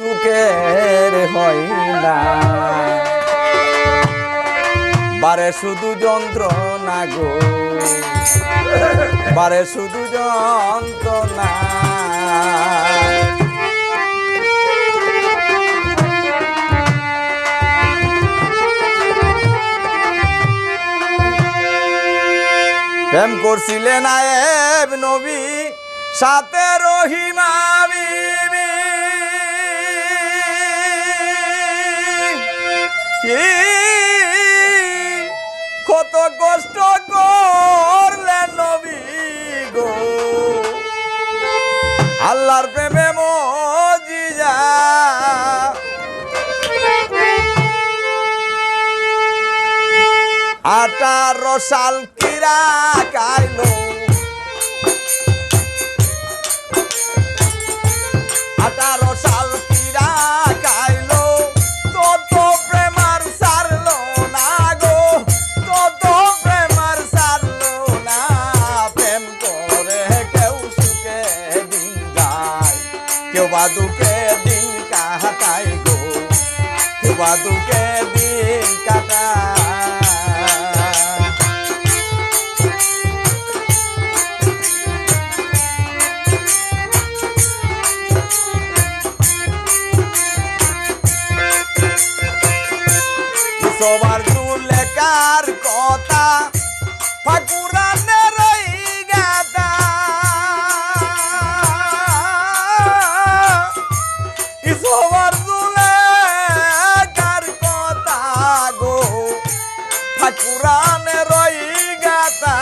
সুখের হয় না, বারে শুধু যন্ত্রণা গো, বারে শুধু যন্ত্রণা। প্রেম করছিলেন আয়েব নবী সাথে রহিমা বিবি, কত কষ্ট করলেন নবী গো, আল্লাহর প্রেমে মজিজা। 18 সাল কিরা কাইলো, 18 সাল কিরা কাইলো, তত প্রেমার সারলো না গো, তত প্রেমার সারলো না। প্রেম করে কেউ সুখে দিন যায়, কেউ বা দুঃখে দিন কাটায় গো, কেউ বা দুঃখে দিন কাটায়। সবার দুলেকার কথা ঠাকুরানের গাদা, সবার দুলেকার কথা গো, ঠাকুরানের গাদা।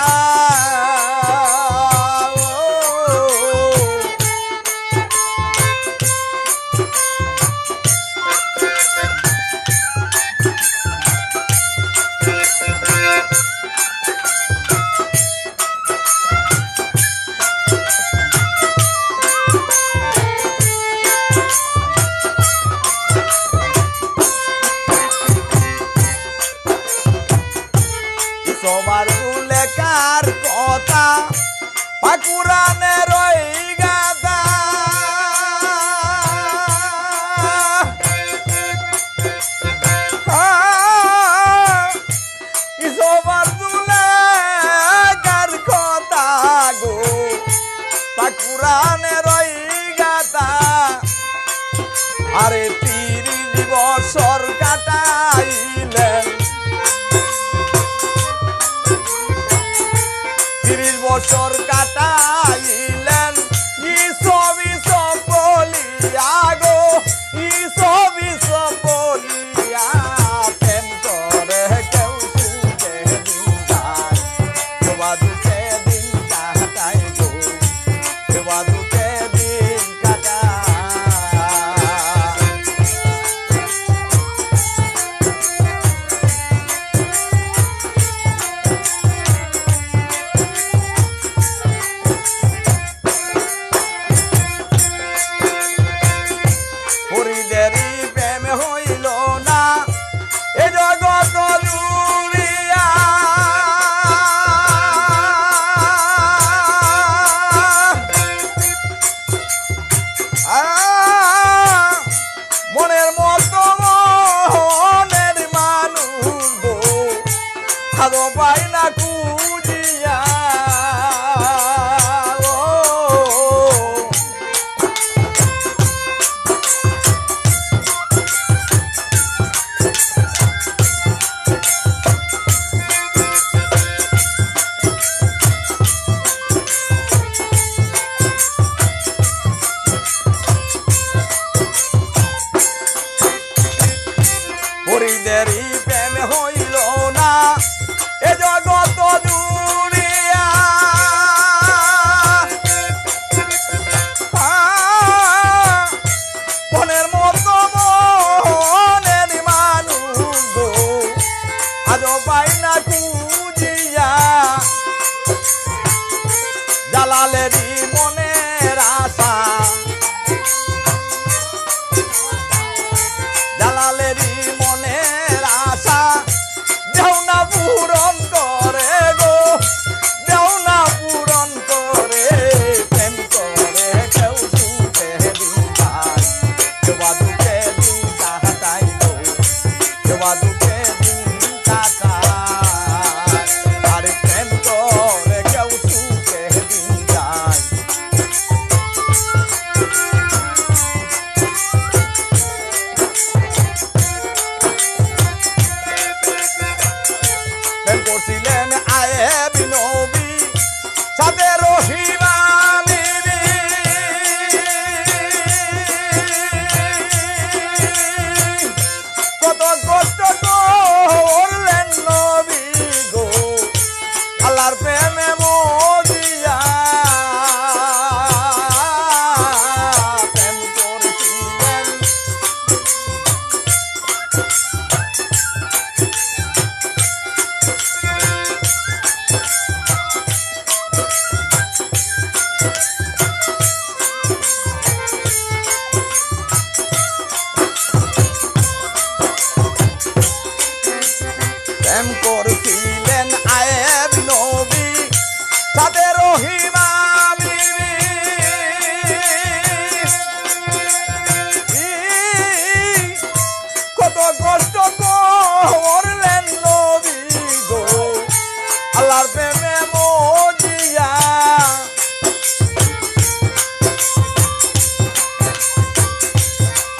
সবার দুলেকার কথা ঠাকুরানের গাদা, সবার দুলেকার কথা গো, ঠাকুরানের গাদা। আরে 30 বছর কাটাইলেন, 30 বছর কাটাইলেন, ইসবি সব বলিয়া গো, ইসবি সব বলিয়া। প্রেম করে কেউ সুখে দিন যায়, কেউ বা দুঃখে দিন কাটায় গো, কেউ বা দুঃখে দিন কাটায়।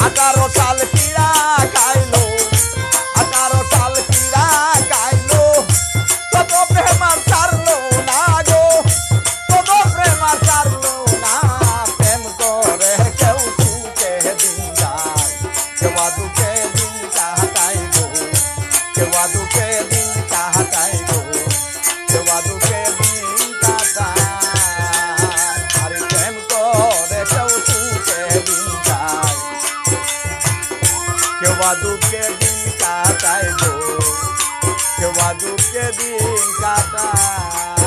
18 সাল কিরা খাইলো 18 সাল কিরা খাইলো তত প্রেম আর ছাড়লো না গো তত প্রেম আর ছাড়লো না প্রেম করে কেউ সুখে দিন যায় কেউ দুঃখে দিন কাটায় গো কেউ দুঃখে দিন কাটায় গো কেউ দুঃখে দিন কাটায় আর প্রেম করে কেউ সুখে দিন যায় কেউ দুঃখে দিন কাটায় গো কেউ দুঃখে দিন কাটায়